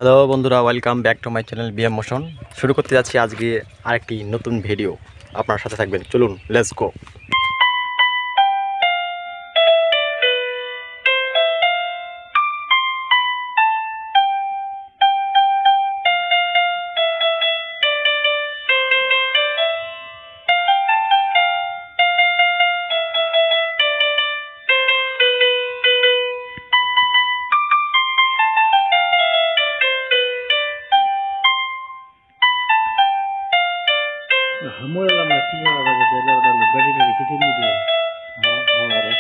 Hello বন্ধুরা, welcome back to my channel BM motion. শুরু করতে যাচ্ছি আজকে আরেকটি নতুন ভিডিও। আপনার সাথে থাকবেন, চলুন let's go. Hamuela la señora de celebrar los garitos de kitchen video. Ahora.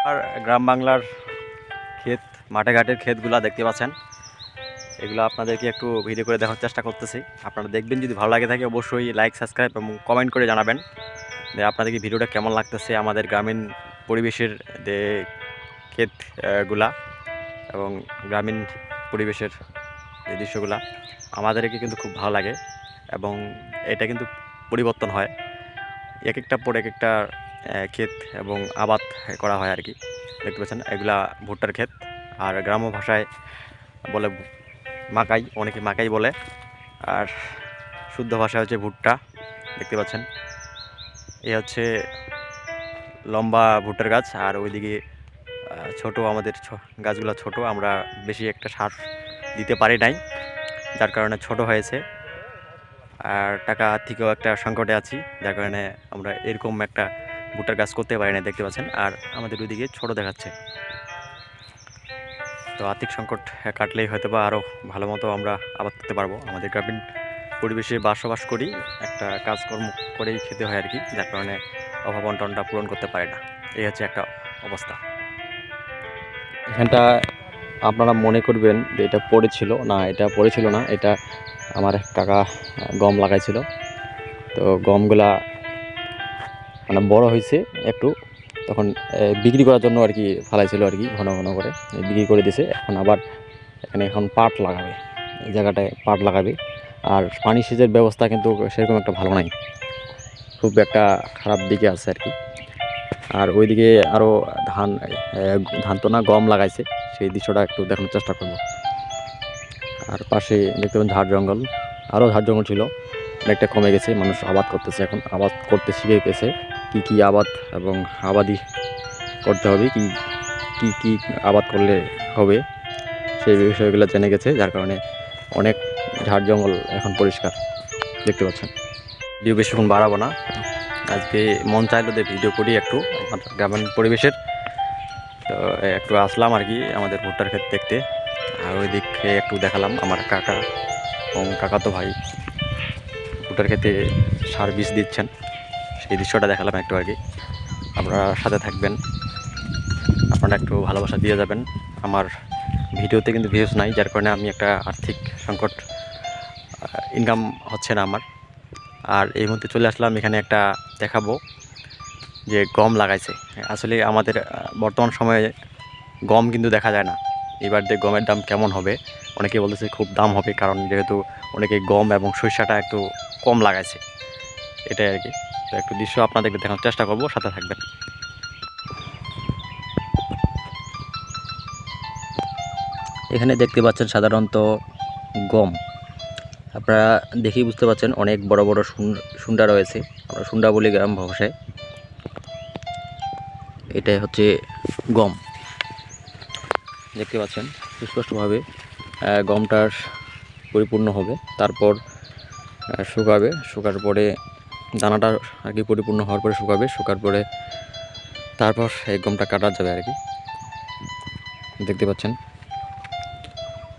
আর গ্রাম বাংলার ক্ষেত, মাঠে ঘাটের ক্ষেতগুলো দেখতে পাচ্ছেন। এগুলো আপনাদেরকে একটু ভিডিও করে দেখার চেষ্টা করতেছি। আপনারা দেখবেন, যদি ভালো লাগে থাকে অবশ্যই লাইক, সাবস্ক্রাইব এবং কমেন্ট করে জানাবেন যে আপনাদেরকে ভিডিওটা কেমন লাগতেছে। আমাদের গ্রামীণ পরিবেশের যে ক্ষেতগুলা এবং গ্রামীণ পরিবেশের যে দৃশ্যগুলা আমাদেরকে কিন্তু খুব ভালো লাগে, এবং এটা কিন্তু পরিবর্তন হয় এক একটা পর এক একটা ক্ষেত এবং আবাদ করা হয় আর কি। দেখতে পাচ্ছেন, এগুলা ভুট্টার ক্ষেত, আর গ্রাম্য ভাষায় বলে মাকাই, অনেকে মাকাই বলে, আর শুদ্ধ ভাষা হচ্ছে ভুট্টা। দেখতে পাচ্ছেন, এই হচ্ছে লম্বা ভুট্টার গাছ, আর ওইদিকে ছোট আমাদের গাছগুলো ছোট, আমরা বেশি একটা সার দিতে পারি নাই, যার কারণে ছোট হয়েছে। আর টাকা থেকেও একটা সংকটে আছি, যার কারণে আমরা এরকম একটা ভুট্টার গাছ করতে পারি না। দেখতে পাচ্ছেন, আর আমাদের ওইদিকে ছোট দেখাচ্ছে। তো আর্থিক সংকট কাটলেই হয়তো বা আরও ভালো মতো আমরা আবাদ করতে পারবো। আমাদের গ্রামীণ পরিবেশে বসবাস করি, একটা কাজকর্ম করেই খেতে হয় আর কি, যার কারণে অভাব অনটনটা পূরণ করতে পারে না। এই হচ্ছে একটা অবস্থা। এখানটা আপনারা মনে করবেন যে এটা পড়েছিল না, এটা পড়েছিল না, এটা আমার এক কাকা গম লাগাইছিল। তো গমগুলা মানে বড় হয়েছে একটু, তখন বিক্রি করার জন্য আর কি ফালাইছিল আর কি, ঘন ঘন করে বিক্রি করে দিয়েছে। এখন আবার এখন পাট লাগাবে, এই জায়গাটায় পাট লাগাবে। আর পানি সেচের ব্যবস্থা কিন্তু সেরকম একটা ভালো নাই, খুব একটা খারাপ দিকে আছে আর কি। আর ওইদিকে আরও ধান, ধান তো না, গম লাগাইছে, সেই দৃশ্যটা একটু দেখানোর চেষ্টা করব। আর পাশে দেখতে পাবেন ঝাড় জঙ্গল, আরও ঝাড় জঙ্গল ছিল, অনেকটা কমে গেছে। মানুষ আবাদ করতেছে, এখন আবাদ করতে শিখে গেছে, কি আবাদ এবং আবাদি করতে হবে, কি আবাদ করলে হবে, সেই বিষয়গুলো জেনে গেছে, যার কারণে অনেক ঝাড় জঙ্গল এখন পরিষ্কার দেখতে পাচ্ছেন। ভিডিও বেশিক্ষণ বাড়াবো না, আজকে মন চাইলো যে ভিডিও করি একটু আমাদের গ্রামীণ পরিবেশের। তো একটু আসলাম আর কি আমাদের ভুট্টার ক্ষেত দেখতে, আর ওই দিকে একটু দেখালাম আমার কাকা এবং কাকাতো ভাই ভুট্টার ক্ষেতে সার বীজ দিচ্ছেন, সেই দৃশ্যটা দেখালাম একটু আর কি। আপনারা সাথে থাকবেন, আপনারা একটু ভালোবাসা দিয়ে যাবেন। আমার ভিডিওতে কিন্তু ভিউজ নাই, যার কারণে আমি একটা আর্থিক সংকট, ইনকাম হচ্ছে না আমার। আর এই মুহূর্তে চলে আসলাম এখানে একটা দেখাবো যে গম লাগাইছে। আসলে আমাদের বর্তমান সময়ে গম কিন্তু দেখা যায় না। এবার যে গমের দাম কেমন হবে, অনেকে বলতেছে খুব দাম হবে, কারণ যেহেতু অনেকে গম এবং সরিষাটা একটু কম লাগাইছে, এটাই আর কি। তো একটু দৃশ্য আপনাদেরকে দেখানোর চেষ্টা করবো, সাথে থাকবেন। এখানে দেখতে পাচ্ছেন সাধারণত গম, আপনারা দেখেই বুঝতে পারছেন অনেক বড় বড় শুন্ডা রয়েছে, আমরা শুন্ডা বলি গ্রাম ভাষায়। এটাই হচ্ছে গম, দেখতে পাচ্ছেন সুস্পষ্টভাবে। গমটার পরিপূর্ণ হবে, তারপর শুকাবে, শুকার পরে দানাটা আর কি পরিপূর্ণ হওয়ার পরে শুকাবে, শুকার পরে তারপর এই গমটা কাটা যাবে আর কি। দেখতে পাচ্ছেন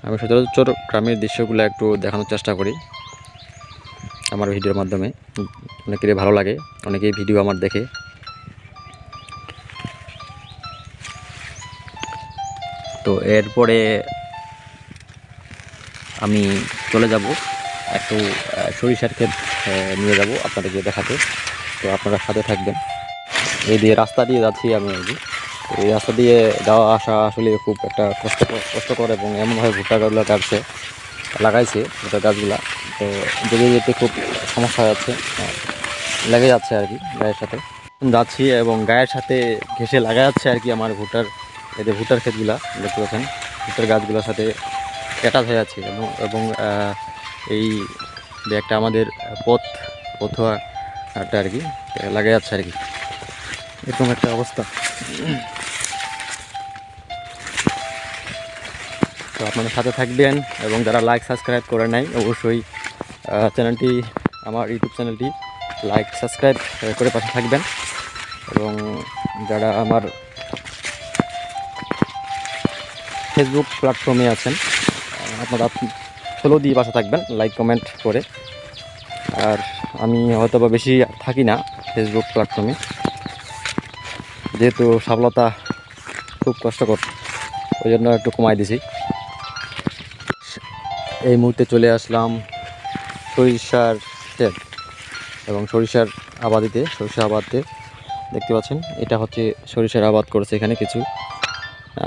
আমি সচরাচর গ্রামের দৃশ্যগুলো একটু দেখানোর চেষ্টা করি আমার ভিডিওর মাধ্যমে, অনেকেরই ভালো লাগে, অনেকেই ভিডিও আমার দেখে। তো এরপরে আমি চলে যাব একটু সরিষার ক্ষেত নিয়ে যাব আপনাদেরকে দেখাতে। তো আপনারা সাথে থাকবেন। এই দিয়ে রাস্তা দিয়ে যাচ্ছি আমি আর কি। এই রাস্তা দিয়ে যাওয়া আসা আসলে খুব একটা কষ্টকর, এবং এমনভাবে ভুট্টা গাছগুলো কাটছে লাগাইছে ভুট্টা গাছগুলা, তো যেতে যেতে খুব সমস্যা যাচ্ছে, লেগে যাচ্ছে আর কি গায়ের সাথে যাচ্ছি, এবং গায়ের সাথে ঘেঁষে লাগা যাচ্ছে আর কি আমার এই যে ভুট্টার ক্ষেতগুলা দেখতে পাচ্ছেন, ভুট্টার গাছগুলোর সাথে অ্যাটাচ হয়ে যাচ্ছে, এবং এই যে একটা আমাদের পথুয়া একটা আর কি লাগা যাচ্ছে আর কি, এরকম একটা অবস্থা। তো আপনাদের সাথে থাকবেন, এবং যারা লাইক সাবস্ক্রাইব করে নাই অবশ্যই চ্যানেলটি, আমার ইউটিউব চ্যানেলটি লাইক সাবস্ক্রাইব করে পাশে থাকবেন, এবং যারা আমার ফেসবুক প্ল্যাটফর্মে আছেন আপনারা ফলো দিয়ে পাশে থাকবেন লাইক কমেন্ট করে। আর আমি হয়তো বা বেশি থাকি না ফেসবুক প্ল্যাটফর্মে, যেহেতু সফলতা খুব কষ্টকর, ওই জন্য একটু কমাই দিছি। এই মুহূর্তে চলে আসলাম সরিষার ক্ষেত এবং সরিষার আবাদিতে, সরিষা আবাদে দেখতে পাচ্ছেন এটা হচ্ছে সরিষার আবাদ করেছে এখানে কিছু।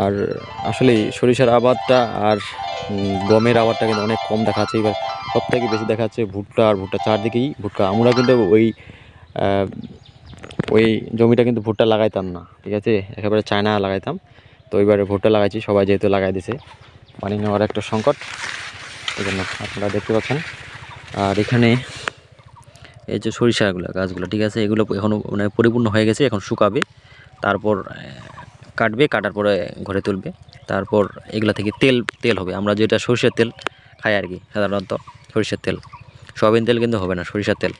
আর আসলেই সরিষার আবাদটা আর গমের আবাদটা কিন্তু অনেক কম দেখাচ্ছে। এবার সব থেকে বেশি দেখাচ্ছে ভুট্টা, আর ভুট্টা চারদিকেই ভুট্টা। আমরা কিন্তু ওই জমিটা কিন্তু ভুট্টা লাগাইতাম না, ঠিক আছে, একেবারে চায়না লাগাইতাম। তো এবারে ভুট্টা লাগাইছি, সবাই যেহেতু লাগাই দিছে, পানি নেওয়ার একটা সংকট, এই জন্য আপনারা দেখতে পাচ্ছেন। আর এখানে এই যে সরিষাগুলো গাছগুলো, ঠিক আছে, এগুলো এখনও মানে পরিপূর্ণ হয়ে গেছে, এখন শুকাবে, তারপর কাটবে, কাটার পরে ঘরে তুলবে, তারপর এগুলা থেকে তেল হবে। আমরা যেটা সরিষার তেল খাই আর কি, সাধারণত সরিষার তেল, সয়াবিন তেল কিন্তু হবে না, সরিষার তেল।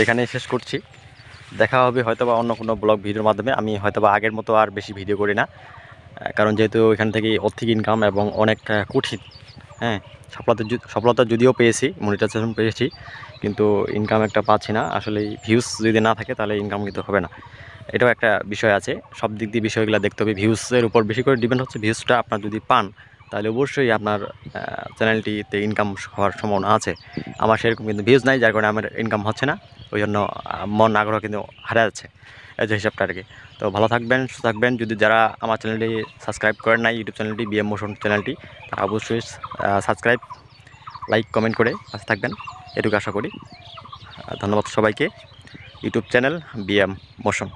এখানেই শেষ করছি, দেখা হবে হয়তোবা অন্য কোনো ব্লগ ভিডিওর মাধ্যমে। আমি হয়তোবা আগের মতো আর বেশি ভিডিও করি না, কারণ যেহেতু এখান থেকে আর্থিক ইনকাম এবং অনেক কঠিন, হ্যাঁ, সফলতা যদিও পেয়েছি, মনিটাইজেশন পেয়েছি, কিন্তু ইনকাম একটা পাচ্ছি না। আসলে ভিউজ যদি না থাকে তাহলে ইনকাম কিন্তু হবে না, এটাও একটা বিষয় আছে। সব দিক দিয়ে বিষয়গুলো দেখতে হবে। ভিউজের উপর বেশি করে ডিপেন্ড হচ্ছে। ভিউজটা আপনার যদি পান তাহলে অবশ্যই আপনার চ্যানেলটিতে ইনকাম হওয়ার সম্ভাবনা আছে। আমার সেরকম কিন্তু ভিউজ নাই, যার কারণে আমার ইনকাম হচ্ছে না, ওই জন্য মন আগ্রহ কিন্তু হারা যাচ্ছে, এই যে হিসাবটা আর কি। তো ভালো থাকবেন, সুস্থ থাকবেন। যদি যারা আমার চ্যানেলটি সাবস্ক্রাইব করেন নাই, ইউটিউব চ্যানেলটি বিএম মোশন চ্যানেলটি, তারা অবশ্যই সাবস্ক্রাইব, লাইক, কমেন্ট করে পাশে থাকবেন, এটুকু আশা করি। ধন্যবাদ সবাইকে। YouTube channel BM motion.